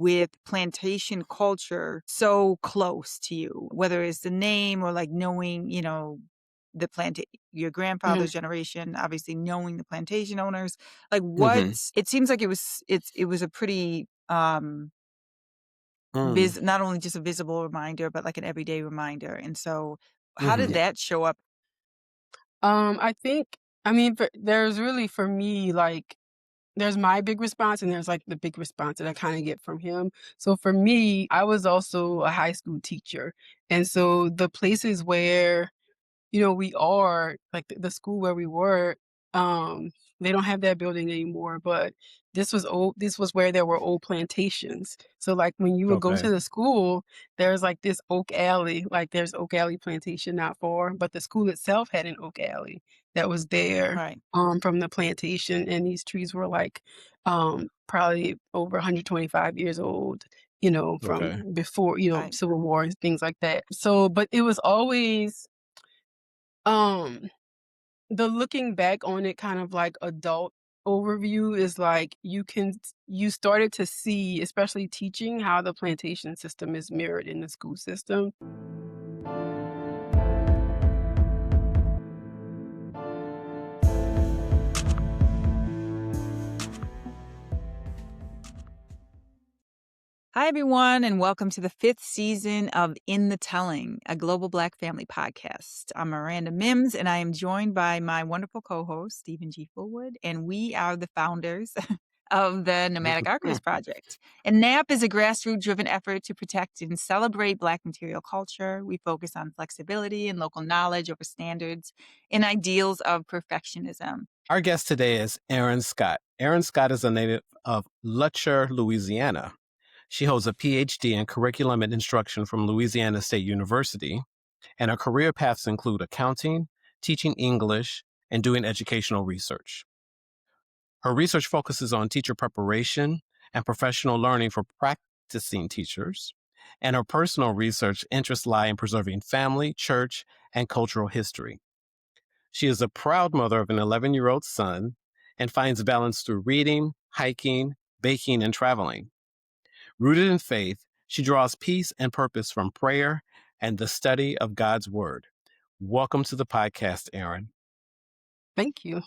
with plantation culture so close to you, whether it's the name or like knowing, the your grandfather's generation, obviously knowing the plantation owners, like Mm-hmm. it seems like it was a pretty, not only just a visible reminder, but like an everyday reminder. And so how did Mm-hmm. that show up? I think, there's really for me, like, there's my big response and there's like the big response that I kind of get from him. So for me, I was also a high school teacher. And so the places where we are like the school where we were, um, they don't have that building anymore, but this was where there were old plantations. So like when you would go Okay. to the school, there's like this oak alley, like there's Oak Alley Plantation not far, but the school itself had an oak alley that was there Right. from the plantation. And these trees were like probably over 125 years old, from Okay. before, Right. Civil War and things like that. So, but it was always um, the looking back on it kind of like adult overview is like you started to see, especially teaching, how the plantation system is mirrored in the school system. Hi, everyone, and welcome to the 5th season of In the Telling, a global Black family podcast. I'm Miranda Mims, and I am joined by my wonderful co-host, Stephen G. Fullwood, and we are the founders of the Nomadic Archivist Project. And NAP is a grassroots-driven effort to protect and celebrate Black material culture. We focus on flexibility and local knowledge over standards and ideals of perfectionism. Our guest today is Erin Scott. Erin Scott is a native of Lutcher, Louisiana. She holds a PhD in curriculum and instruction from Louisiana State University, and her career paths include accounting, teaching English, and doing educational research. Her research focuses on teacher preparation and professional learning for practicing teachers, and her personal research interests lie in preserving family, church, and cultural history. She is a proud mother of an 11-year-old son and finds balance through reading, hiking, baking, and traveling. Rooted in faith, she draws peace and purpose from prayer and the study of God's word. Welcome to the podcast, Erin. Thank you.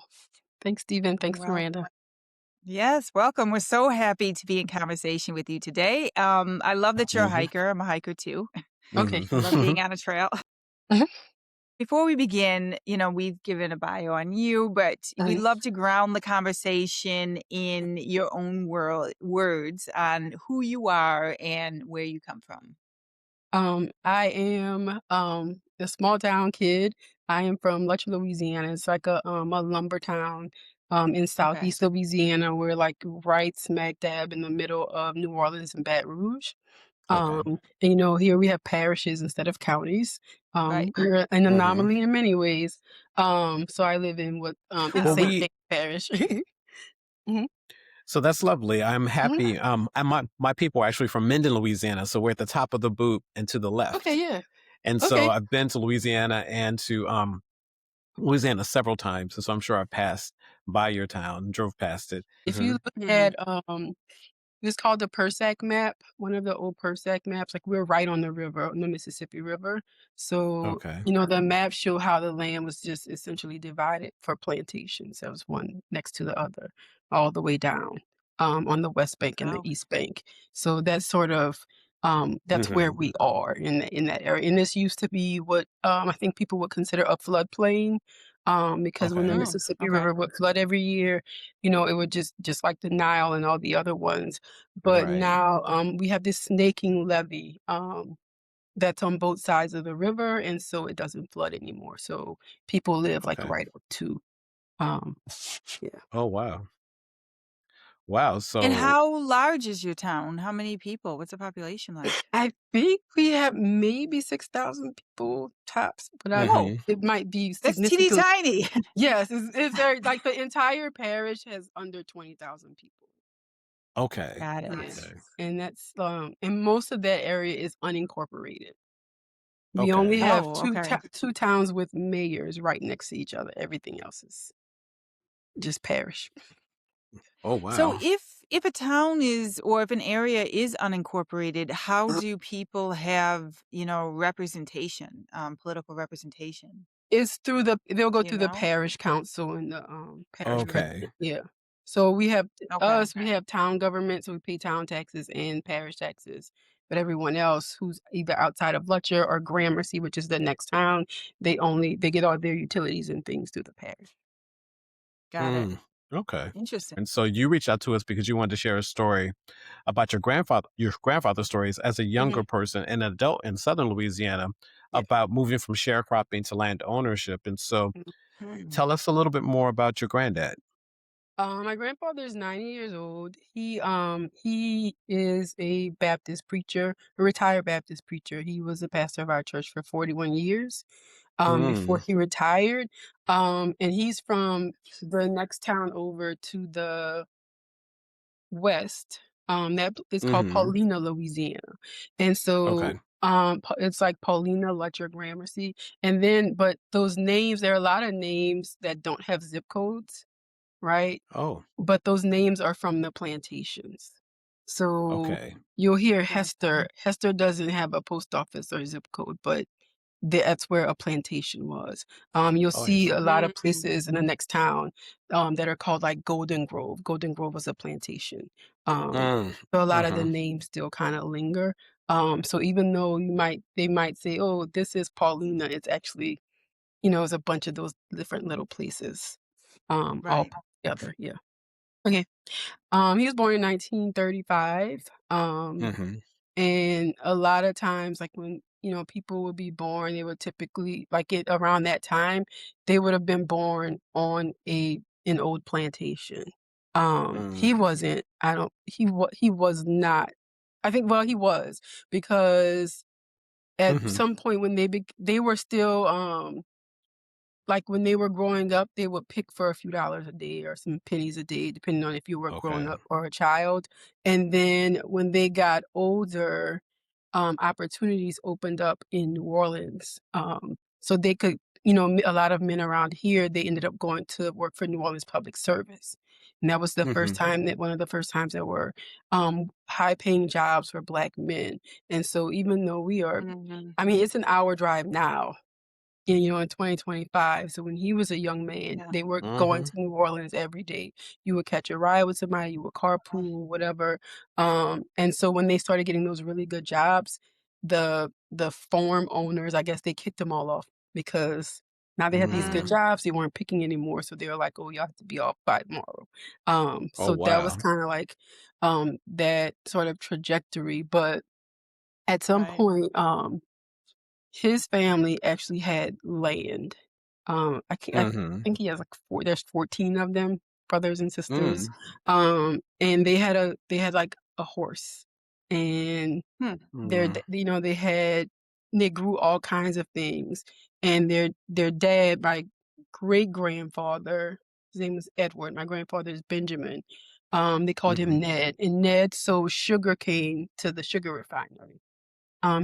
Thanks, Stephen. Thanks, Well, Miranda. yes, welcome. We're so happy to be in conversation with you today. I love that you're a hiker. I'm a hiker too. Okay. I love being on a trail. Mhm. Before we begin, we've given a bio on you, but we Mhm. love to ground the conversation in your own words on who you are and where you come from. I am a small town kid. I am from Lutcher, Louisiana. It's like a lumber town in Okay. southeast Louisiana. We're like right smack dab in the middle of New Orleans and Baton Rouge. Okay. And here we have parishes instead of counties. Right. We're an anomaly in many ways. So I live in in Well, St. James Parish. Mhm, so that's lovely. I'm mhm. happy. My people are actually from Minden, Louisiana, so we're at the top of the boot and to the Okay, left. yeah. And so Okay. I've been to Louisiana and to Louisiana several times, and so I'm sure I've passed by your town, drove past it. If you look at it's called the Persac map, one of the old Persac maps. Like we're right on the river, on the Mississippi River. So, Okay. the maps show how the land was just essentially divided for plantations. There was one next to the other, all the way down on the West Bank and the Oh, East Bank. So that's sort of that's where hmm we are in that area. And this used to be what I think people would consider a floodplain. Because when the Okay. Mississippi okay. River would flood every year, it would just like the Nile and all the other ones. But Right. now, we have this snaking levee, that's on both sides of the river, and so it doesn't flood anymore. So people live like Okay. right up to, um, yeah. Oh, wow. Wow. And So, how large is your town? How many people? What's the population like? I think we have maybe 6,000 people tops, but Whoa, hmm it might be that's teeny significantly. tiny. Yes, it's very like the entire parish has under 20,000 people. okay. Got it. Yes, Okay. and and most of that area is unincorporated. We only Okay. have Oh, okay. two towns with mayors right next to each other. Everything else is just parish. Oh, So wow. if a town is or if an area is unincorporated, how do people have, representation, political representation? It's through they'll go Do you through the know? parish council and the, parish Okay. president, yeah. So Okay. we have town government, so we pay town taxes and parish taxes, but everyone else who's either outside of Lutcher or Gramercy, which is the next town, they get all their utilities and things through the parish. Got it. Mm, okay. Interesting. And so you reached out to us because you wanted to share a story about your grandfather's stories as a younger Mhm, person, an adult in Southern Louisiana, yeah. about moving from sharecropping to land ownership. And so Mhm. tell us a little bit more about your granddad. My grandfather's 90 years old. He is a Baptist preacher, a retired Baptist preacher. He was a pastor of our church for 41 years, before Mm, he retired. And he's from the next town over to the west. That is called mm-hmm. Paulina, Louisiana. And so Okay. it's like Paulina, Letcher, Gramercy. And then, but those names, there are a lot of names that don't have zip codes, right? Oh, But those names are from the plantations. So okay. you'll hear Mm. Hester. Hester doesn't have a post office or zip code, but that's where a plantation was. You'll Oh, I see a see. lot of Mm. places in the next town, that are called like Golden Grove. Golden Grove was a plantation. Um, Mm, so a lot of the uh-huh. names still kind of linger. So even though they might say, "Oh, this is Paulina," it's actually, it's a bunch of those different little places, all Right. put together. Yeah. Okay. He was born in 1935. Mm-hmm. And a lot of times, like when, people would be born, they would typically like it around that time, they would have been born on an old plantation. Mm, He wasn't. I don't. He was not. I think. Well, he was because at mm-hmm. some point when they were still like, when they were growing up, they would pick for a few dollars a day or some pennies a day, depending on if you were Okay. grown up or a child, and then when they got older, opportunities opened up in New Orleans, so they could, a lot of men around here, they ended up going to work for New Orleans Public Service, and that was Mm-hmm. one of the first times there were, high-paying jobs for Black men, and so even though Mhm. I mean, it's an hour drive now, and, in 2025, so when he was a young man, Yeah. they were going Mm-hmm. to New Orleans every day. You would catch a ride with somebody, you would carpool, whatever, and so when they started getting those really good jobs, the farm owners, I guess they kicked them all off because now they had these good Mm. Mm. jobs, they weren't picking anymore, so they were like, "Oh, y'all have to be off by tomorrow." Oh, So that was wow. kinda like, that sort of trajectory, but at some Right. point, his family actually had land. I Mm-hmm. think he has, like, 14 of them, brothers and sisters. Mm. And they had, like, a horse, and Hmm. Mm. they grew all kinds of things, and their dad, my great-grandfather, his name was Edward, my grandfather is Benjamin, they called him Mhm. Ned, and Ned sold sugarcane to the sugar refinery.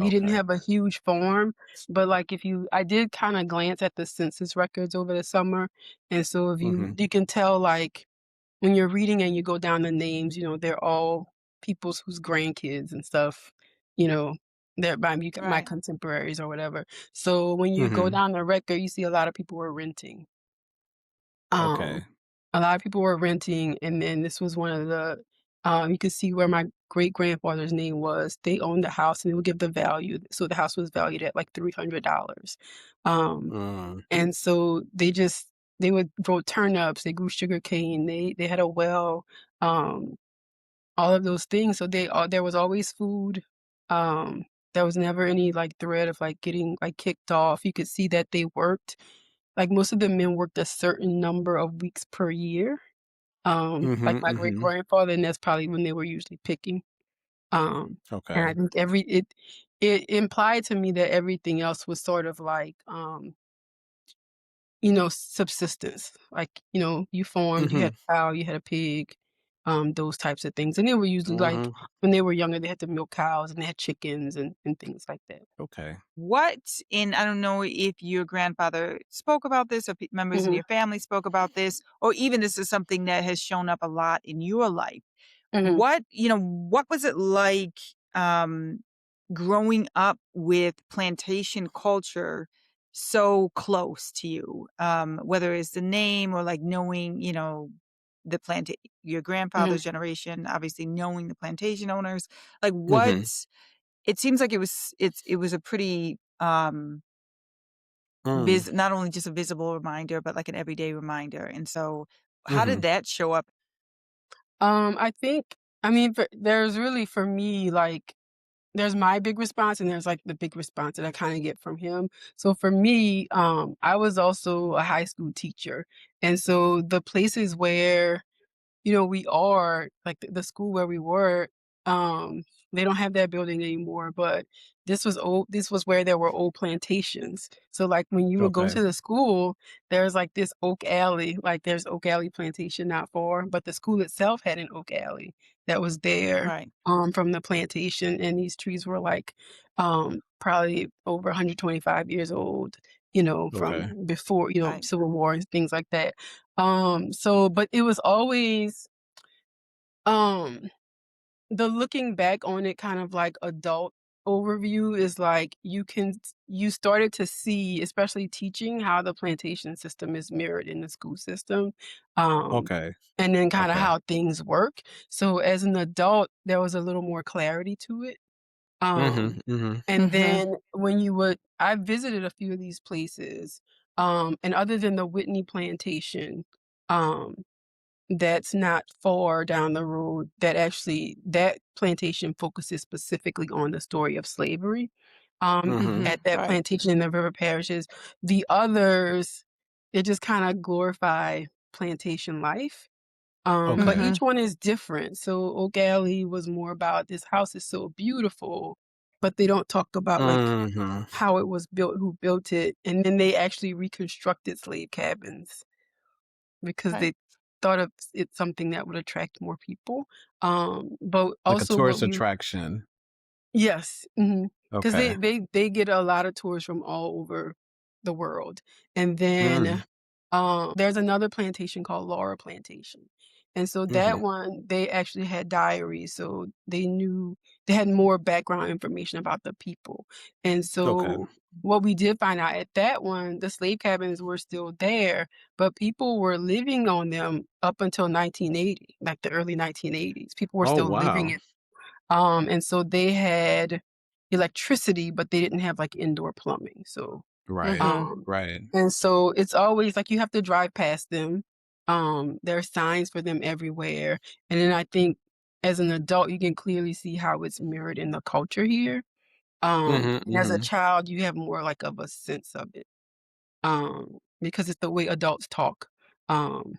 He didn't Okay. have a huge farm, but, like, if you I did kinda glance at the census records over the summer, and so if Mhm. you can tell, like, when you're reading and you go down the names, they're all people's whose grandkids and stuff, you know, they're my Right. contemporaries or whatever. So when you go Mhm. down the record, you see a lot of people were renting. Um, Okay. a lot of people were renting, and then this was one of you could see where my great-grandfather's name was. They owned the house, and they would give the value. So the house was valued at, like, $300. Um, Mm. and so they would grow turnips, they grew sugarcane, they had a well, um, all of those things. So there was always food. There was never any, like, threat of, like, getting, like, kicked off. You could see that they worked. Like, most of the men worked a certain number of weeks per year, like Mhm. my Mhm. great-grandfather, and that's probably when they were usually picking, and Okay. I think it implied to me that everything else was sort of like, subsistence. Like, you farmed, you had Mhm. a cow, you had a pig, those types of things. And they were usually like Mhm. when they were younger, they had to milk cows and they had chickens and things like that. Okay. What in I don't know if your grandfather spoke about this or members in Mhm, your family spoke about this, or even this is something that has shown up a lot in your life. mhm, What was it like um, growing up with plantation culture so close to you? Whether it's the name or like knowing, the plant your mhm, grandfather's generation, obviously knowing the plantation owners. Like what Mhm. it seems like it was a pretty Mm. not only just a visible reminder, but like an everyday reminder. And so how did Mhm. that show up? I think, I mean, there's really for me, like, there's my big response and there's like the big response that I kind of get from him. So for me, I was also a high school teacher. And so the places where we are like the school where we were, um, they don't have that building anymore, but this was where there were old plantations. So like when you would go Okay. to the school, there's like this oak alley, like there's Oak Alley Plantation not far, but the school itself had an oak alley that was there Right. from the plantation, and these trees were like probably over 125 years old, from Okay. before, Right. Civil War and things like that. So but it was always um, the looking back on it kind of like adult overview is like you started to see, especially teaching, how the plantation system is mirrored in the school system. Um, Okay. and then kind of Okay. how things work. So as an adult, there was a little more clarity to it. Mhm. Mhm. And Mhm. then I visited a few of these places. And other than the Whitney plantation, um, that's not far down the road, that plantation focuses specifically on the story of slavery, Mhm. Mhm. at that Right. plantation in the river parishes. The others, they just kinda glorify plantation life, but Okay. each Mhm. one is different. So Oak Alley was more about, "This house is so beautiful," but they don't talk about, like, Mhm. how it was built, who built it, and then they actually reconstructed slave cabins because Right. they thought of it something that would attract more people. But Like a also what tourist we attraction. Yes, because Okay. they get a lot of tours from all over the world. And then, Mm. there's another plantation called Laura Plantation. And so that Mhm. one, they actually had diaries, so they had more background information about the people. And Okay. so what we did find out at that one, the slave cabins were still there, but people were living on them up until 1980, like the early 1980s. People were Oh, still living wow. in and so they had electricity, but they didn't have, like, indoor plumbing, so, Right. Mhm. um Right. and so it's always like you have to drive past them. There are signs for them everywhere, and then I think as an adult, you can clearly see how it's mirrored in the culture here, Mhm. and as a Mhm. child, you have more, like, of a sense of it. Because it's the way adults talk. Um,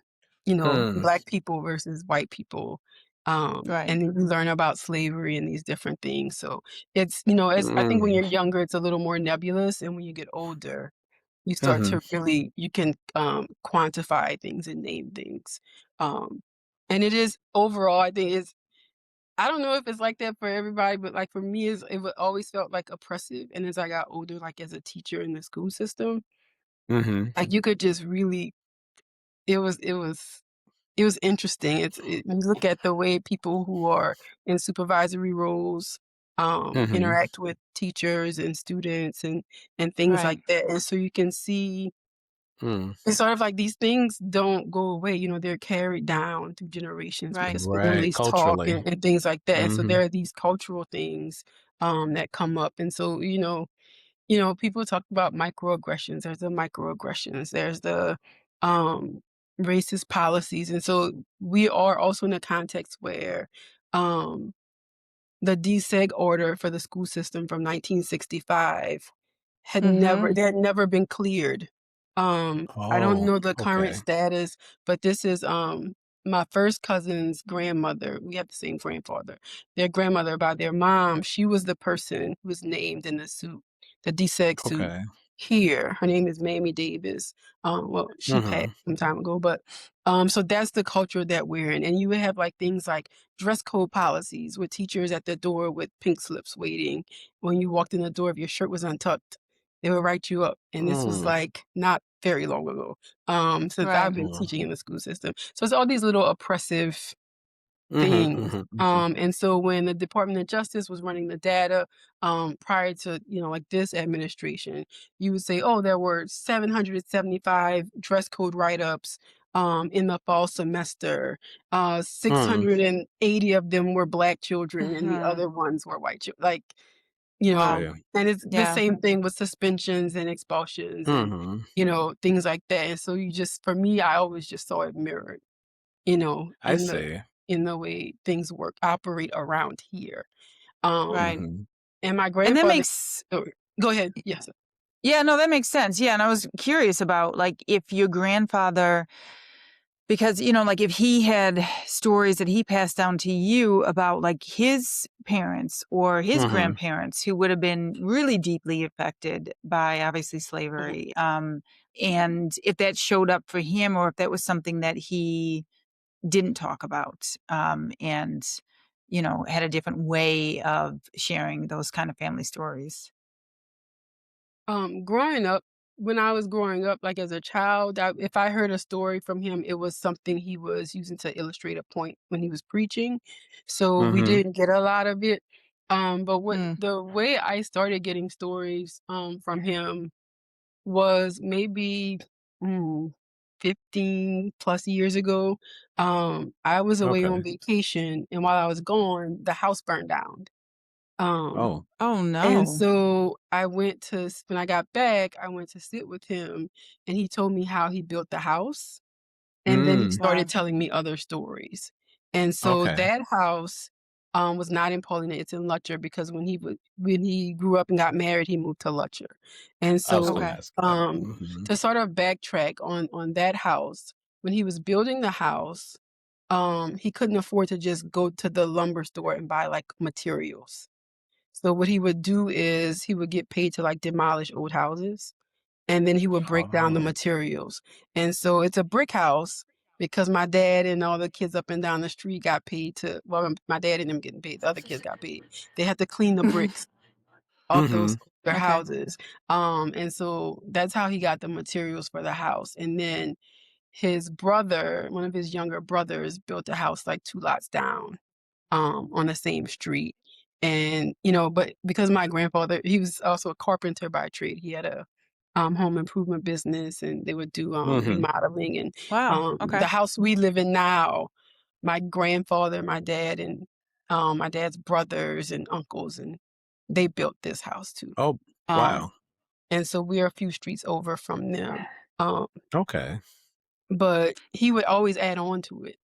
Mm. Black people versus white people. Right. And then we learn about slavery and these different things. So as I think when Mm. you're younger, it's a little more nebulous, and when you get older, you start Mhm. to really you can quantify things and name things. Um, and it is overall, I think it's I don't know if it's like that for everybody, but like for me, always felt like oppressive. And as I got older, like as a teacher in the school system, Mhm. like, you could just really it was interesting. You look at the way people who are in supervisory roles, Mhm. interact with teachers and students and things like Right. that, and so you can see Mm. it's sort of like these things don't go away, they're carried down through generations Right. because Right. families talk Culturally. and things like that, and so Mhm. there are these cultural things, that come up, and so, people talk about microaggressions. There's the microaggressions. There's the um, racist policies, and so we are also in a context where um, the deseg order for the school system from 1965 Mhm. had never been cleared. I don't Oh, know the current okay. status, but this is my first cousin's grandmother. We have the same grandfather. Their grandmother by their mom, she was the person who was named in the suit, the deseg suit. Okay. here. Her name is Mamie Davis. Well, she passed Mhm. some time ago, but so that's the culture that we're in. And you would have like things like dress code policies with teachers at the door with pink slips waiting. When you walked in the door, if your shirt was untucked, they would write you up. And this was Mm. like not very long ago. Since I've Right. been Mm. teaching in the school system. So it's all these little oppressive Mhm, things. mhm, mhm. And so when the Department of Justice was running the data, prior to, like this administration, you would say, oh, there were 775 dress code write-ups in the fall semester. Mm. 680 of them were black children and the Mhm. other ones were white children. Like, Wow. Yeah. and it's the Yeah. same thing with suspensions and expulsions and, Mhm. things like that. And so you just, for me, I always just saw it mirrored, I in the see. way things operate around here. Um, Right. Mhm. and my And that grandfather makes oh, go ahead. Yes. yeah, no, that makes sense. Yeah, and I was curious about, like, if your grandfather because, like, if he had stories that he passed down to you about, like, his parents or his Mhm. grandparents who would have been really deeply affected by, obviously, Mhm. slavery, and if that showed up for him or if that was something that he didn't talk about, and, had a different way of sharing those kind of family stories. Growing up, when I was growing up, like as a child, if I heard a story from him, it was something he was using to illustrate a point when he was preaching. So we Mhm. didn't get a lot of it. But Mm, the way I started getting stories from him was maybe, mm, 15 plus years ago. I was away Okay. on vacation, and while I was gone, the house burned down. Um, Oh. oh, and no. so I went to when I got back, I went to sit with him, and he told me how he built the house. And then he Mm. started Wow. telling me other stories. And so Okay. that house, was not in Paulina, it's in Lutcher because when he grew up and got married, he moved to Lutcher. And I was so, gonna Okay. ask that. Mhm. to sort of backtrack on that house, when he was building the house, he couldn't afford to just go to the lumber store and buy, like, materials. So what he would do is he would get paid to, like, demolish old houses, and then he would break down the Oh. materials. And so it's a brick house because my dad and all the kids up and down the street got paid to well, my dad and them getting paid, the other kids got paid. They had to clean the bricks off those Mhm. older Okay. houses. And so that's how he got the materials for the house. And then his brother, one of his younger brothers, built a house like 2 lots down on the same street. And, but because my grandfather, he was also a carpenter by trade. He had a home improvement business and they would do Mhm. remodeling. And Wow. Okay. the house we live in now, my grandfather, my dad, and my dad's brothers and uncles, and they built this house too. Oh, Um, wow. and so we're a few streets over from them. Um, Okay. but he would always add on to it.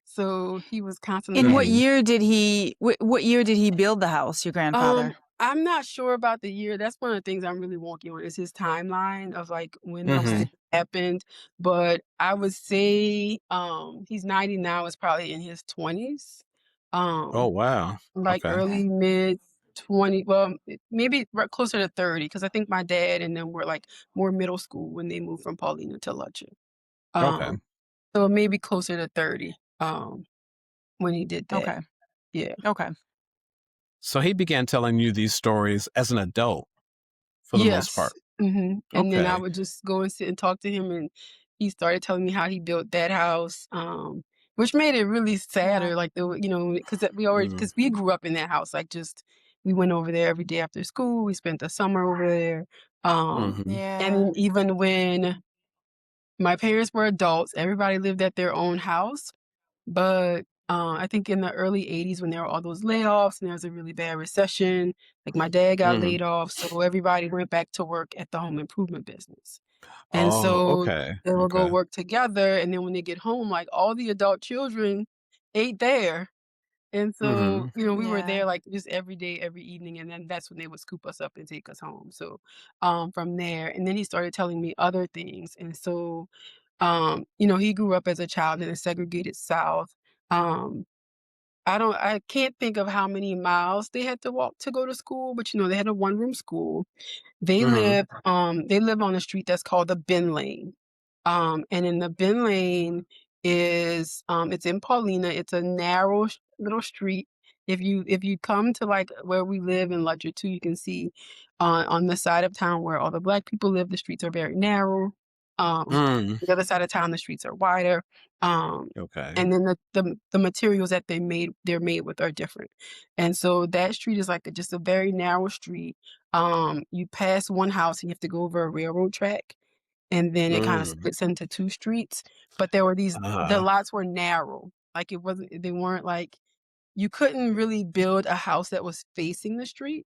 So he was constantly In what Mhm. adding. year did he what year did he build the house, your grandfather? I'm not sure about the year. That's one of the things I'm really wonky on is his timeline of like when those Mhm. things Okay. happened. But I would say he's 90 now, is probably in his 20s. Oh, Um wow. like Okay. Okay. early mid 20, well, maybe right closer to 30, because I think my dad and them were like more middle school when they moved from Paulina to Lutcher. Okay. Um so maybe closer to 30 when he did that. Okay. Yeah. Okay. So he began telling you these stories as an adult for the most Yes. part. And then I Okay. would just go and sit and talk to him, and he started telling me how he built that house, which made it really Wow. sadder, like, because Mm. we grew up in that house, like, just we went over there every day after school, we spent the summer over there, and Yeah. then even when my parents were adults, everybody lived at their own house, but, I think in the early '80s when there were all those layoffs and there was a really bad recession, like, my dad got Mhm. laid off, so everybody went back to work at the home improvement business. And Oh, so okay. they will go Okay. work together, and then when they get home, like, all the adult children ate there. And so, Mhm. we were Yeah. there, like, just every day, every evening, and then that's when they would scoop us up and take us home. So, from there and then he started telling me other things, and so, he grew up as a child in a segregated South. Um, I can't think of how many miles they had to walk to go to school, but, they had a one-room school. Mhm. They live on a street that's called the Ben Lane. And in the Ben Lane it's in Paulina. It's a narrow little street. If you come to like where we live in Ledger too, you can see on the side of town where all the Black people live, the streets are very narrow. Mm. The other side of town, the streets are wider. Um, Okay. and then the materials that they're made with are different. And so that street is like just a very narrow street. You pass one house and you have to go over a railroad track, and then it kind of Mm. splits into two streets. But the Uh-huh. lots were narrow. Like they weren't like, you couldn't really build a house that was facing the street.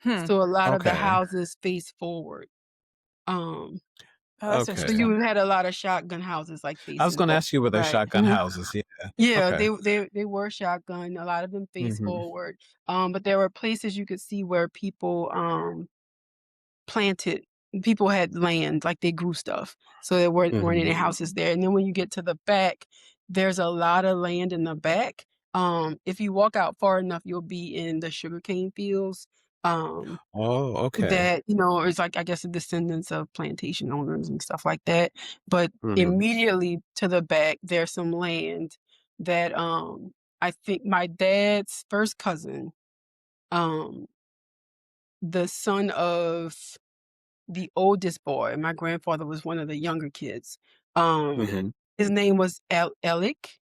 Hmm. So a lot of the Okay. houses face forward. Um, Oh, that's so Okay. you interesting. had a lot of shotgun houses like I was facing gonna forward. ask you were they Right. shotgun houses, yeah. Yeah, Okay. they were shotgun. A lot of them face Mhm. forward. But there were places you could see where people planted. People had land, like they grew stuff, so there weren't any Mhm. houses there. And then when you get to the back, there's a lot of land in the back. If you walk out far enough, you'll be in the sugarcane fields. Um, Oh, okay. that is like, I guess, the descendants of plantation owners and stuff like that. But Mhm. immediately to the back, there's some land that I think my dad's first cousin, um, the son of the oldest boy, my grandfather was one of the younger kids. Um, Mhm. his name was Alec,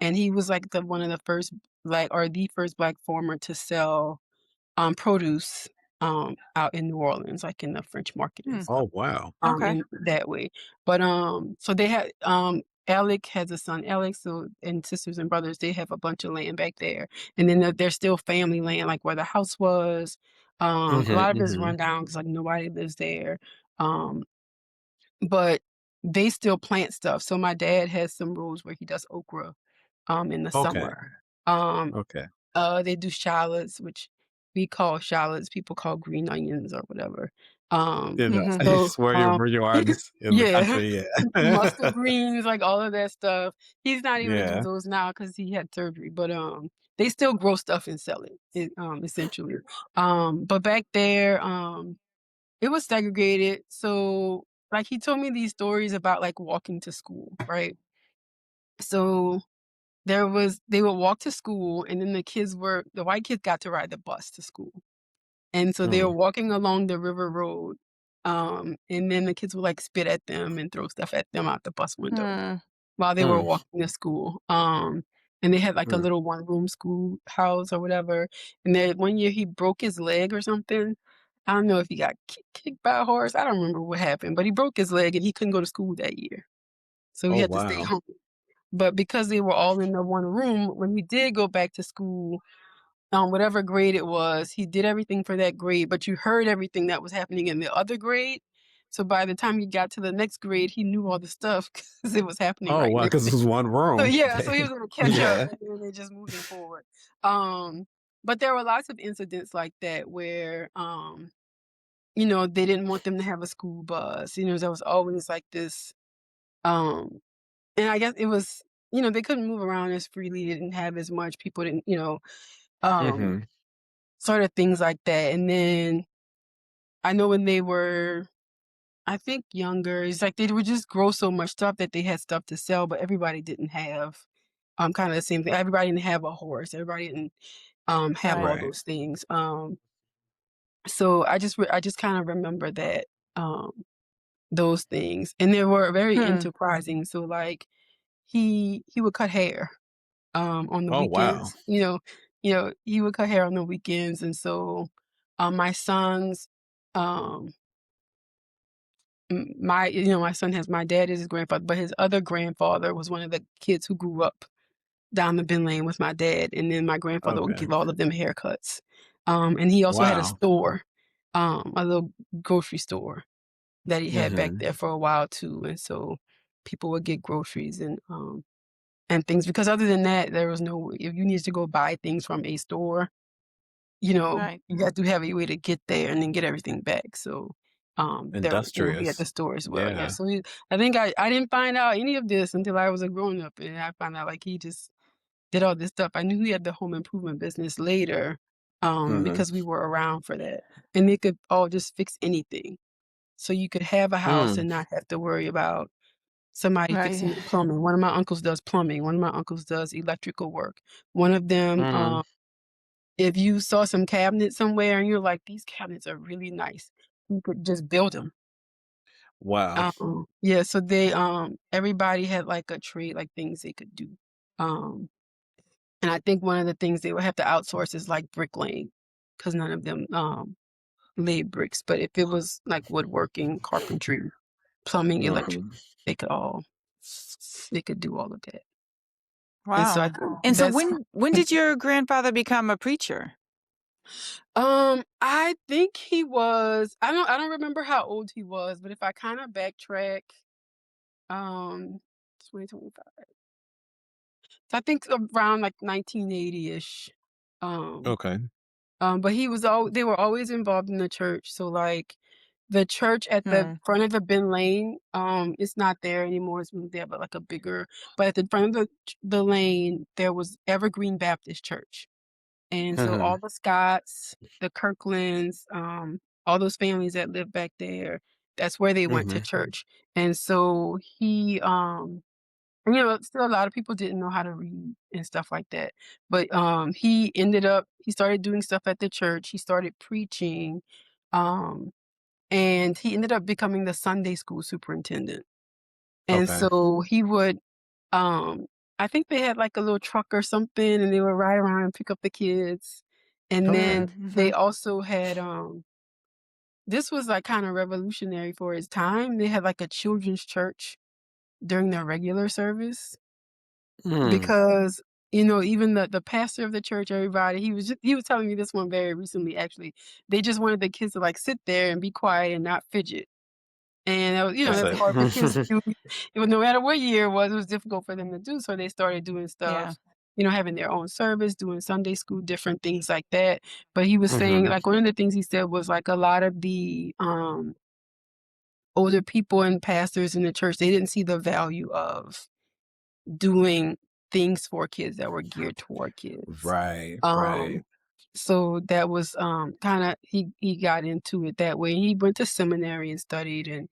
and he was like one of the first black, or the first Black farmer to sell produce out in New Orleans, like in the French market and Hmm. stuff, Oh, wow. Okay. in that way. But so they had Alec has a son, Alex, so, and sisters and brothers, they have a bunch of land back there. And then there's still family land, like where the house was. A Mhm, lot of it's mhm. run down because like nobody lives there. Um, but they still plant stuff. So my dad has some rows where he does okra in the Okay, summer. Um, okay. they do shallots, which we call shallots, people call green onions or whatever. You know, Mhm. So it's where you are in the yeah, country, yeah. mustard greens, like all of that stuff. He's not able to do Yeah. those now because he had surgery, but they still grow stuff and sell it, essentially. But back there, it was segregated. So like he told me these stories about like walking to school, right? So they would walk to school, and then the white kids got to ride the bus to school. And so they were Mm, walking along the river road, and then the kids would like spit at them and throw stuff at them out the bus window Hmm. while they were mm, walking to school. And they had like a mm. little one-room schoolhouse or whatever. And then one year he broke his leg or something. I don't know if he got kicked by a horse. I don't remember what happened, but he broke his leg and he couldn't go to school that year. So he Oh, had to stay wow. home. But because they were all in the one room, when he did go back to school, whatever grade it was, he did everything for that grade, but you heard everything that was happening in the other grade. So by the time he got to the next grade, he knew all the stuff because it was happening Oh, right wow, next because to this is him. one So room. yeah, so he Dang. was able to catch up, Yeah. and then they just moving forward. Um, but there were lots of incidents like that where they didn't want them to have a school bus. There was always like this um and I guess it was, they couldn't move around as freely, they didn't have as much, people didn't, um Mhm, sort of things like that. And then I know when they were, I think, younger, it's like they would just grow so much stuff that they had stuff to sell, but everybody didn't have kind of the same thing. Everybody didn't have a horse. Everybody didn't have all Right. right. those things. So I just kind of remember that um those things, and they were very Hmm. enterprising. So like he would cut hair on the Oh, wow. weekends. He would cut hair on the weekends, and so my sons um my son has my dad as his grandfather, but his other grandfather was one of the kids who grew up down the bin lane with my dad, and then my grandfather would Okay. give all of them haircuts. And he also had a Wow. store, a little grocery store that he had back Mhm. there for a while too, and so people would get groceries and things, because other than that, there was no, if you needed to go buy things from a store, Right. you had to have a way to get there and then get everything back. So, he had the Industrious. store as well. Yeah. Yeah. So I think I didn't find out any of this until I was a grown up, and I found out like he just did all this stuff. I knew he had the home improvement business later, Mhm. because we were around for that. And they could all just fix anything. So you could have a house Mm. and not have to worry about somebody fixing Right. your plumbing. One of my uncles does plumbing. One of my uncles does electrical work. One of them, Mhm. if you saw some cabinets somewhere and you're like, these cabinets are really nice, you could just build them. Wow. Yeah, so they, everybody had like a trade, like things they could do. Um, and I think one of the things they would have to outsource is like bricklaying, because none of them laid bricks. But if it was like woodworking, carpentry, plumbing, electric, Mhm. they could all they could do all of that. And so I Wow. think And so that's when did your grandfather become a preacher? I think he was I don't remember how old he was, but if I kind of backtrack, um 2025. So I think around like 1980-ish. Um Okay. but he was all they were always involved in the church. So like the church at the Hmm. front of the Ben Lane, it's not there anymore. It's moved there, but like a bigger. But at the front of the lane, there was Evergreen Baptist Church, and so Mhm. all the Scotts, the Kirklands, all those families that lived back there, that's where they went to Mhm. church. And so he, still a lot of people didn't know how to read and stuff like that. But he started doing stuff at the church. He started preaching. Um, and he ended up becoming the Sunday school superintendent. And Okay. so he would, um, I think they had like a little truck or something, and they would ride around and pick up the kids. And Okay. then Mm-hmm. they also had, this was like kind of revolutionary for his time. They had like a children's church during their regular service Mm. because even the pastor of the church, everybody, he was telling me this one very recently actually. They just wanted the kids to like sit there and be quiet and not fidget. And that was, That's that's Right. it. hard for kids to do. It was no matter what year it was difficult for them to do. So they started doing Yeah. stuff, having their own service, doing Sunday school, different things like that. But he was saying, Mhm. like, one of the things he said was like a lot of the older people and pastors in the church, they didn't see the value of doing things for kids that were geared toward kids. Right. Right. Um, so that was kind of he got into it that way. He went to seminary and studied and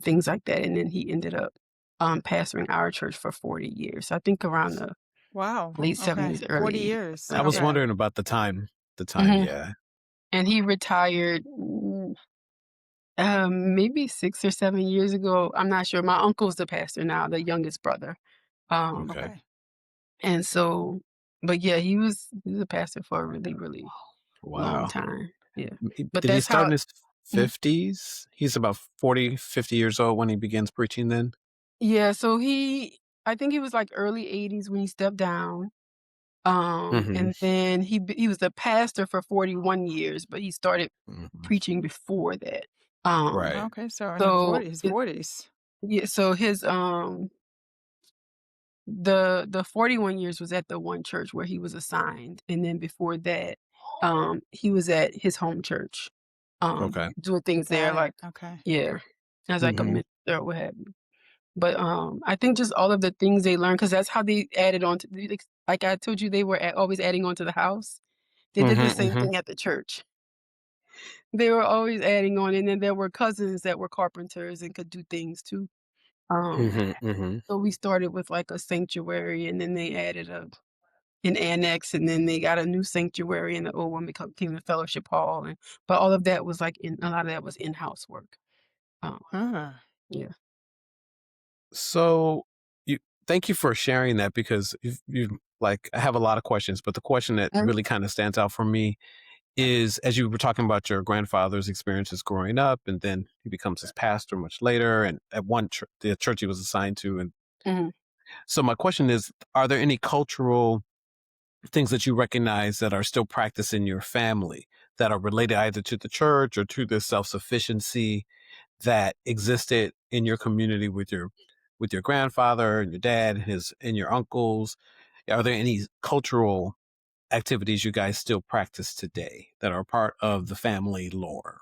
things like that, and then he ended up pastoring our church for 40 years. I think around the Wow. late Okay. 70s, 40 early 80s. years. I was Yeah. Okay. wondering about the time. The time. hmm Yeah. And he retired maybe 6 or 7 years ago. I'm not sure. My uncle's the pastor now, the youngest brother. Um, Okay. Okay. and so, but yeah, he was a pastor for a really, really long Wow. time. Yeah. But Did he that's start how in his mhm. 50s? He's about 40, 50 years old when he begins preaching then? Yeah, so I think he was like early 80s when he stepped down. Mhm. And then he was a pastor for 41 years, but he started Mhm. preaching before that. Um, Right. Okay. So in the so 40s, it, 40s. yeah, so his the 41 years was at the one church where he was assigned, and then before that, he was at his home church, Okay. doing things there, Got it. like Okay. yeah, as like a Mhm. mentor or what have you. But, I think just all of the things they learned, because that's how they added on to like I told you, they were always adding on to the house. They did the Mhm. same Mhm. thing at the church. They were always adding on, and then there were cousins that were carpenters and could do things too. Um, Mhm. Mhm. so we started with, like, a sanctuary, and then they added an annex, and then they got a new sanctuary, and the old one became the fellowship hall, but all of that was, like, a lot of that was in-house work. Um, Ah. yeah. So, you thank you for sharing that because you like I have a lot of questions, but the question that Mhm, really kind of stands out for me is as you were talking about your grandfather's experiences growing up, and then he becomes his pastor much later, and at the church he was assigned to, and mhm. so my question is, are there any cultural things that you recognize that are still practiced in your family that are related either to the church or to this self-sufficiency that existed in your community with your grandfather and your dad, his and your uncles? Are there any cultural activities you guys still practice today that are part of the family lore?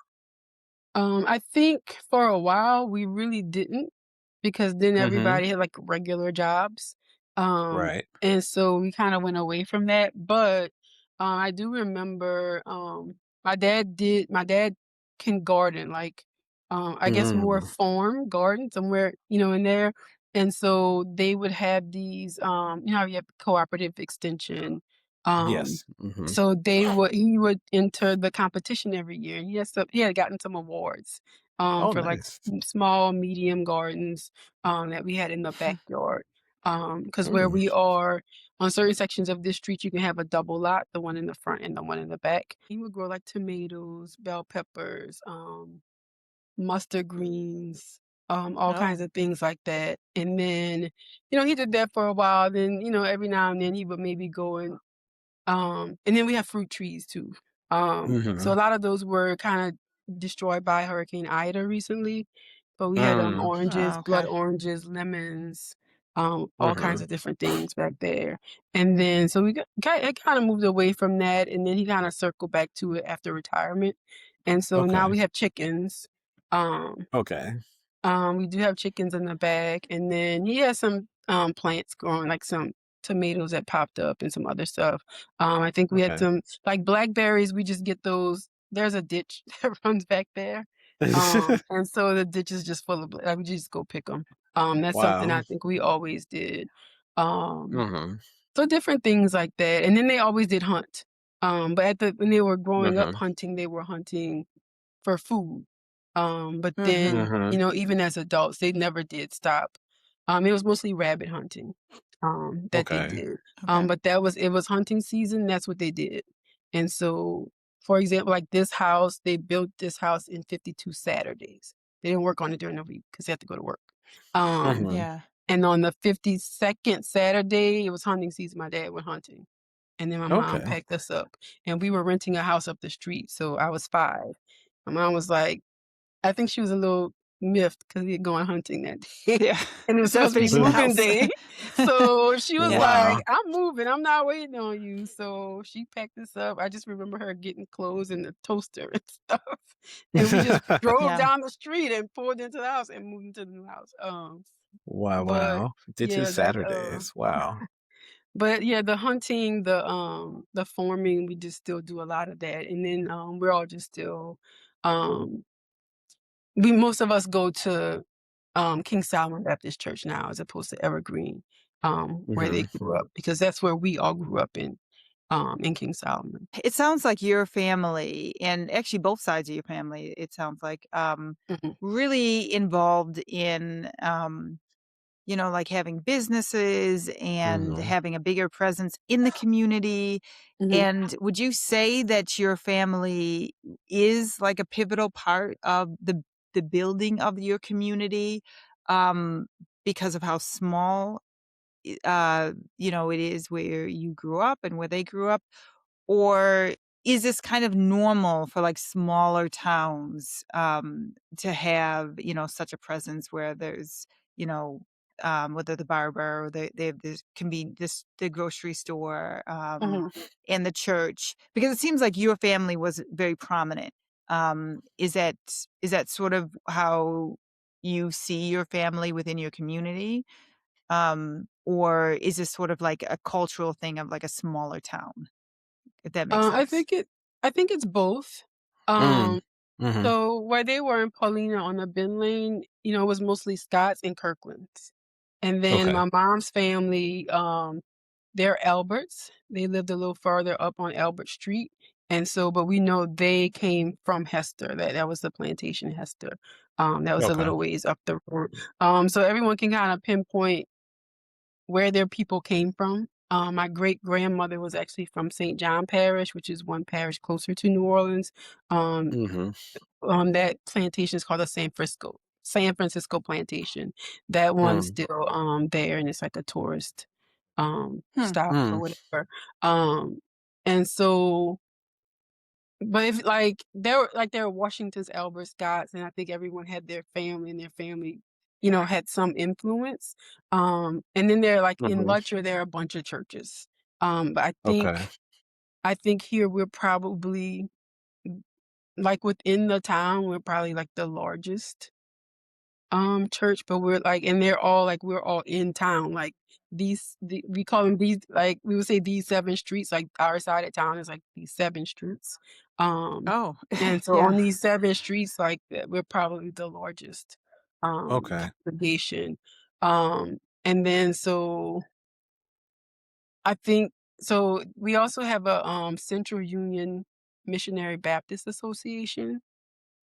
I think for a while we really didn't because then Mhm. everybody had like regular jobs. Right. And so we kinda went away from that, but, I do remember, my dad can garden, like, I guess more Mm. farm garden somewhere, in there, and so they would have these, how you have cooperative extension, um, Yes. Mhm. so he would enter the competition every year, and he had gotten some awards, Oh, for, like, nice. small, medium gardens, that we had in the backyard. Because where Mm. we are on certain sections of this street, you can have a double lot, the one in the front and the one in the back. He would grow like tomatoes, bell peppers, mustard greens, all kinds Oh, of things like that. And then, he did that for a while. Then, every now and then he would maybe go and then we have fruit trees too. So a Mhm. lot of those were kinda destroyed by Hurricane Ida recently, but we had, Mm. oranges, oh, blood okay. oranges, lemons, all kinds Mhm. of different things back there. And then so we got I kinda moved away from that, and then he kinda circled back to it after retirement. And so now Okay. we have chickens. Um Okay. we do have chickens in the back, and then he has some, plants growing, like some tomatoes that popped up and some other stuff. I think we had Okay. some like blackberries, we just get those there's a ditch that runs back there, and so the ditch is just full of like, we just go pick them. That's something Wow. I think we always did. Um, Mhm. so different things like that, and then they always did hunt. But when they were growing up Mhm. hunting, they were hunting for food. But then, Mhm. Mhm. even as adults, they never did stop. It was mostly rabbit hunting, that they Okay. did. Okay. But it was hunting season, that's what they did. And so, for example, like this house, they built this house in 52 Saturdays. They didn't work on it during the week because they had to go to work. Um, Mhm. Yeah. and on the 52nd Saturday, it was hunting season, my dad went hunting. And then my mom Okay. packed us up, and we were renting a house up the street, so I was 5. My mom was like I think she was a little miffed because we had gone hunting that day, Yeah. and it was Instead of supposed to be finishing the moving house. day. So she was Yeah. like, Wow. "I'm moving. I'm not waiting on you." So she packed us up. I just remember her getting clothes and the toaster and stuff, and we just drove Yeah. down the street and pulled into the house and moved into the new house. Wow, But wow. Did 2 yeah, that Saturdays. Wow. but yeah, the hunting, the farming, we just still do a lot of that, and then we're all just still um we most of us go to, King Solomon Baptist Church now as opposed to Evergreen, where they Mhm. grew up, because that's where we all grew up in King Solomon. It sounds like your family, and actually both sides of your family, it sounds like, Mhm, really involved in, like having businesses and Mhm. having a bigger presence in the community. mhm. And would you say that your family is like a pivotal part of the building of your community, um, because of how small, it is where you grew up and where they grew up? Or is this kind of normal for, like, smaller towns, to have, such a presence where there's, you know, whether the barber or they have this the grocery store, Mhm. and the church? Because it seems like your family was very prominent. Is that sort of how you see your family within your community? Or is this sort of like a cultural thing of, like, a smaller town? If that makes Uh, I sense. think it I think it's both. Mm. Um, Mhm. so where they were in Paulina on the Ben Lane, it was mostly Scots and Kirklands. And then Okay. my mom's family, they're Alberts. They lived a little farther up on Albert Street. And so, but we know they came from Hester. That was the plantation Hester. That was a Okay. little ways up the road. So everyone can kind of pinpoint where their people came from. My great grandmother was actually from St. John Parish, which is one parish closer to New Orleans. Um, Mhm. that plantation is called the San Francisco Plantation. That one's Mm. still there, and it's like a tourist Hmm. stop or Mm. whatever. Um, and so, but if like there were Washington's Albert Scotts, and I think everyone had their family, and their family, had some influence. And then there like in Mhm. Lutcher, there are a bunch of churches. But Okay. I think here we're probably like within the town, we're probably like the largest. church, but we're like, and they're all like, we're all in town. Like we call them these, like we would say these 7 streets. Like our side of town is like these 7 streets. Um, Oh, and so yeah. on these 7 streets, like we're probably the largest Okay. congregation. And then so I think so we also have a Central Union Missionary Baptist Association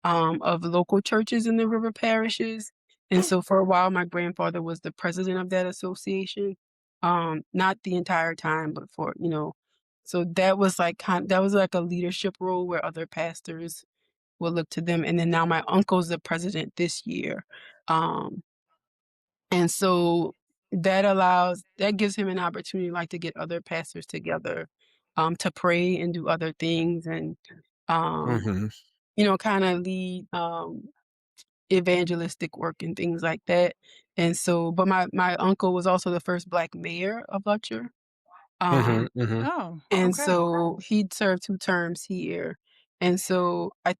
of local churches in the river parishes. And so for a while, my grandfather was the president of that association. Not the entire time, but for, so that was like that was like a leadership role where other pastors will look to them. And then now my uncle's the president this year. Um, and so that gives him an opportunity like to get other pastors together to pray and do other things and um, Mhm. kind of lead evangelistic work and things like that. And so, but my uncle was also the first Black mayor of Lutcher. Mhm. Um, Mhm. Oh, and okay. so he'd served 2 terms here. And so I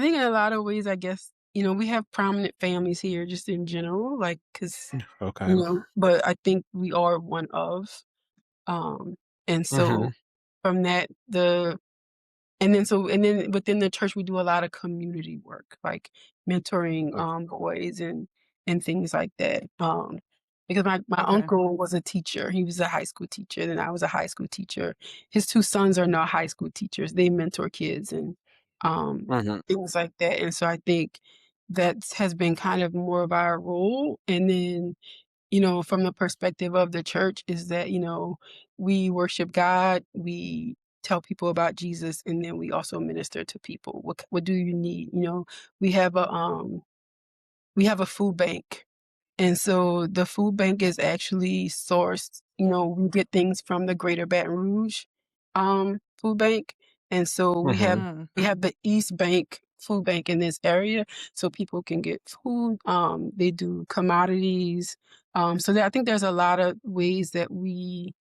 think in a lot of ways, I guess, we have prominent families here just in general, like, cause, Okay. but I think we are one of, um, and so Mhm. from that, and then within the church, we do a lot of community work, like mentoring Okay. boys and things like that. Because my Okay. uncle was a teacher. He was a high school teacher, then I was a high school teacher. His 2 sons are now high school teachers. They mentor kids and Mhm. things like that. And so I think that has been kind of more of our role. And then from the perspective of the church is that, we worship God, we tell people about Jesus, and then we also minister to people. What do you need? We have a food bank. And so the food bank is actually sourced, we get things from the Greater Baton Rouge food bank. And so Mhm. Mm, we have the East Bank food bank in this area so people can get food. They do commodities. I think there's a lot of ways that we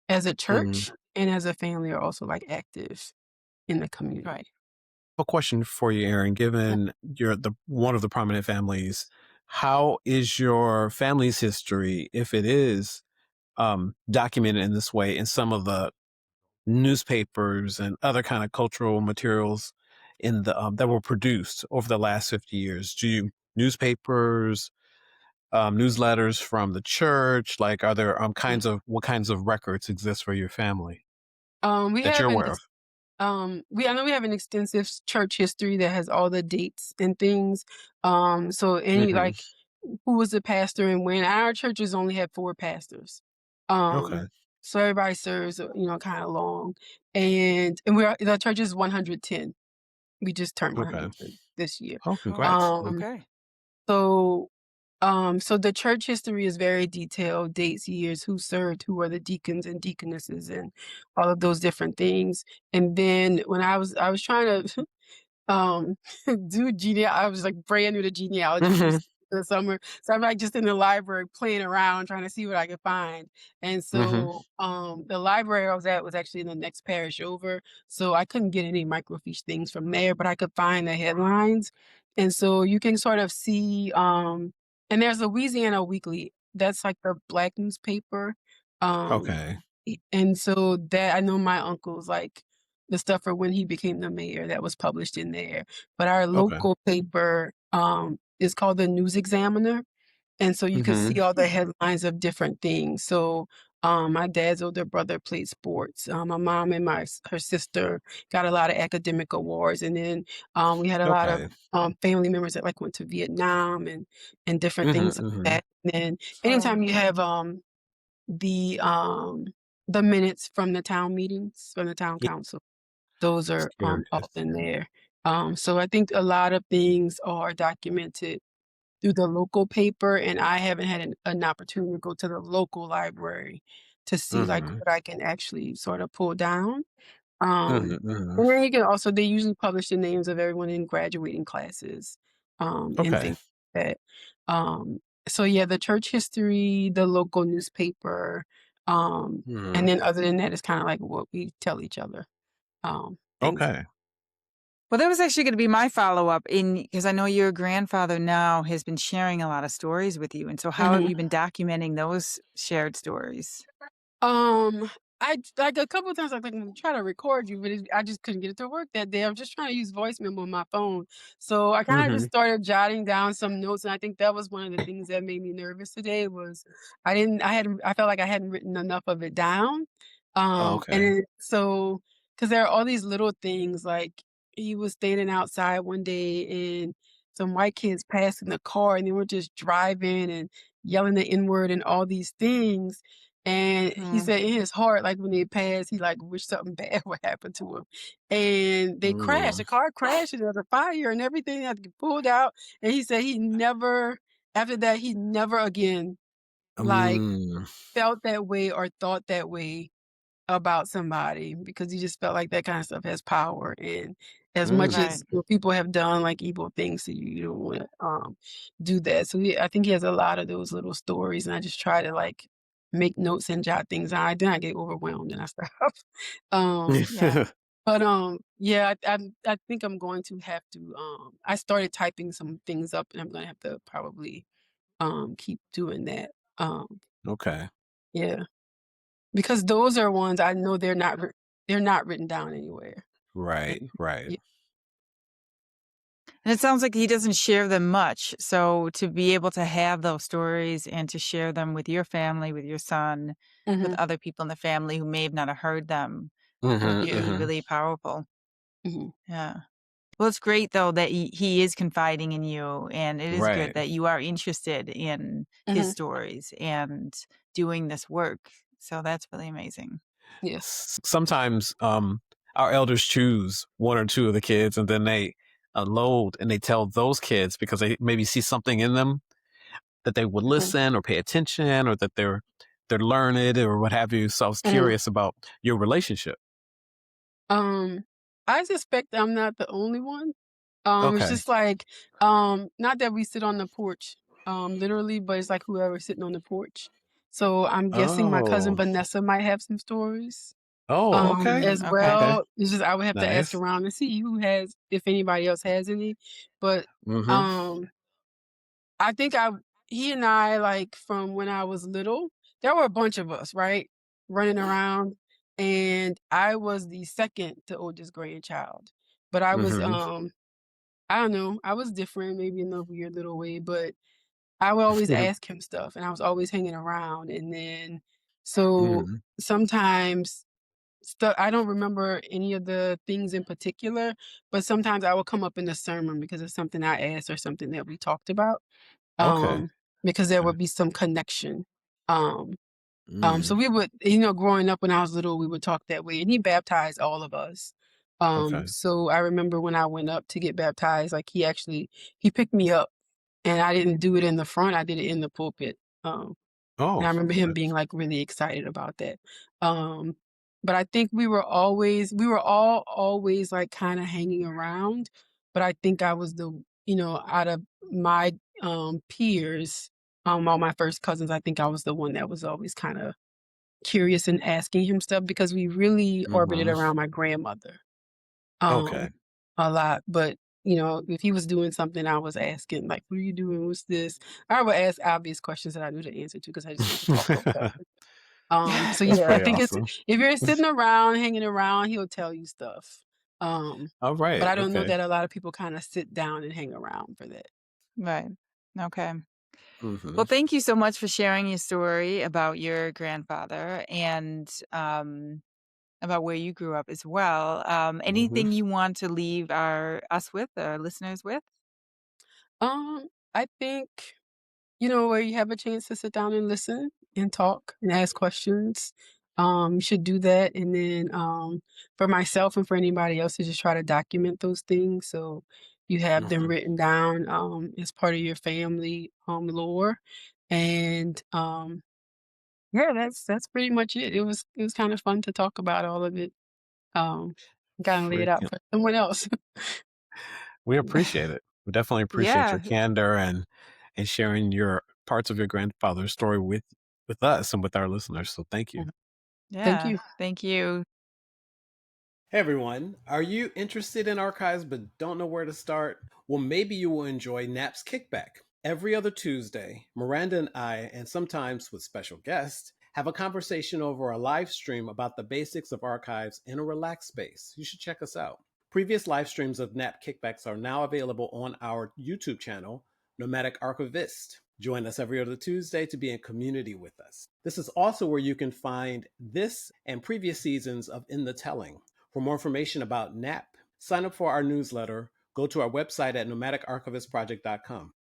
as a Mhm. church and as a family are also like active in the right. community. A question for you, Erin. Yeah. Given you're the one of the prominent families, how is your family's history, if it is documented in this way, in some of the newspapers and other kind of cultural materials in the that were produced over the last 50 years? Do you newspapers, newsletters from the church? Like, are there what kinds of records exist for your family We that have you're an aware of? I know we have an extensive church history that has all the dates and things. So any Hmm. like who was the pastor and when our churches only had 4 pastors. Okay. Um, so everybody serves, kind of long. And the church is 110. We just turned Okay. 110 this year. Oh, Oh, congrats. Um, okay. so so the church history is very detailed, dates, years, who served, who were the deacons and deaconesses and all of those different things. And then when I was trying to um, I was like brand new to genealogy Hmm. this the summer. So I'm like just in the library playing around trying to see what I could find. And Hmm. so the library I was at was actually in the next parish over. So I couldn't get any microfiche things from there, but I could find the headlines. And so you can sort of see and there's Louisiana Weekly. That's like the Black newspaper. Um Okay. and so that I know my uncle's like the stuff for when he became the mayor that was published in there. But our Okay. local paper is called the News Examiner. And so you can Hmm. see all the headlines of different things. So my dad's older brother played sports. My mom and her sister got a lot of academic awards. And then we had a lot of Okay. family members that like went to Vietnam and different Hmm. things like Hmm. that. And then Oh, anytime you have the um the minutes from the town meetings from the town Yeah, council, those just are all curious. in there. So I think a lot of things are documented through the local paper, and I haven't had an opportunity to go to the local library to see like Hmm. what I can actually sort of pull down. Hmm. Um, Hmm. and then you can also they usually publish the names of everyone in graduating classes, and Okay. things like that. So yeah, the church history, the local newspaper, Hmm. and then other than that, it's kind of like what we tell each other, things. Okay. Well, that was actually going to be my follow-up because I know your grandfather now has been sharing a lot of stories with you. And so how have Mhm. you been documenting those shared stories? Um, I like a couple of times I think I'm trying to record you, but I just couldn't get it to work that day. I'm just trying to use voice memo on my phone. So I kind of just Mhm. started jotting down some notes, and I think that was one of the things that made me nervous today was I felt like I hadn't written enough of it down. Oh, And okay. then so because there are all these little things like he was standing outside one day and some white kids passed in the car and they were just driving and yelling the N-word and all these things. And he Mm, said in his heart, like, when they passed, he, like, wished something bad would happen to him. And they crashed. Mm. The car crashed, and there was a fire and everything had to get pulled out, and he said he never after that, he never again, like, Mm. felt that way or thought that way about somebody because he just felt like that kind of stuff has power, and as much Mm. right. as people have done, like, evil things to you, you don't wanna, do that, so I think he has a lot of those little stories, and I just try to, like, make notes and jot things down, then I get overwhelmed and I stop. Um, Yeah. yeah, I think I'm going to have to, I started typing some things up, and I'm gonna have to probably, keep doing that, Okay. yeah. Because those are ones I know they're not written down anywhere. And Right, right. yeah. And it sounds like he doesn't share them much. So to be able to have those stories and to share them with your family, with your son, with Mhm, other people in the family who may have not have heard them would Mhm, be yeah, mhm. really powerful. mhm, Yeah. Well, it's great though that he is confiding in you, and it is good Right. that you are interested in his mhm, stories and doing this work. So that's really amazing. yeah, Sometimes our elders choose one or two of the kids and then they unload and they tell those kids because they maybe see something in them that they would mhm, listen or pay attention or that they're learned or what have you. So I was mhm. curious about your relationship. Um, I suspect I'm not the only one. It's Okay. just like, not that we sit on the porch, literally, but it's like whoever's sitting on the porch. So I'm guessing my cousin Oh. Vanessa might have some stories. Oh, okay. As Okay. Okay. well, it's just I would have to ask Nice. around and see who has if anybody else has any, but, Mhm. um, I think he and I, like, from when I was little, there were a bunch of us, right, running around, and I was the 2nd to oldest grandchild, but I was, Mhm. I don't know, I was different maybe in a weird little way, but I would always ask him stuff, and I was always hanging around, and then so Mhm. sometimes I don't remember any of the things in particular, but sometimes I will come up in the sermon because it's something I asked or something that we talked about, Okay. um, because there Okay. would be some connection. Um, so Mm. we would, growing up when I was little, we would talk that way, and he baptized all of us. Okay. So I remember when I went up to get baptized, like he picked me up, and I didn't do it in the front, I did it in the pulpit. And Oh, I remember him being, nice. like, really excited about that. Um, but I think we were all always, like, kinda hanging around, but I think I was out of my, peers, all my first cousins, I think I was the one that was always kinda curious and asking him stuff because we really orbited Mhm. around my grandmother, Okay. um, a lot, but, if he was doing something, I was asking, like, "What are you doing? What's this?" I would ask obvious questions that I knew the answer to because I just like to talk over people. So That's yeah, I pretty think it's awesome. if you're sitting around, hanging around, he'll tell you stuff. Um, All but right. I don't know Okay. that a lot of people kinda sit down and hang around for that. Right. Okay. Mhm. Well, thank you so much for sharing your story about your grandfather and about where you grew up as well. Mhm. Anything you want to leave us with, our listeners with? I think, where you have a chance to sit down and listen and talk and ask questions, you should do that. And then for myself and for anybody else to just try to document those things so you have them Mhm. written down as part of your family lore. And yeah, that's pretty much it. It was kind of fun to talk about all of it. Um, kind of lay it out Freaking for someone else. we appreciate it. We definitely appreciate your Yeah. candor and sharing your parts of your grandfather's story with us and with our listeners. So thank you. Thank Yeah. you. Thank you. Hey everyone, are you interested in archives but don't know where to start? Well, maybe you will enjoy NAP's Kickback. Every other Tuesday, Miranda and I, and sometimes with special guests, have a conversation over a live stream about the basics of archives in a relaxed space. You should check us out. Previous live streams of NAP Kickbacks are now available on our YouTube channel, Nomadic Archivist. Join us every other Tuesday to be in community with us. This is also where you can find this and previous seasons of In the Telling. For more information about NAP, sign up for our newsletter, go to our website at nomadicarchivistproject.com.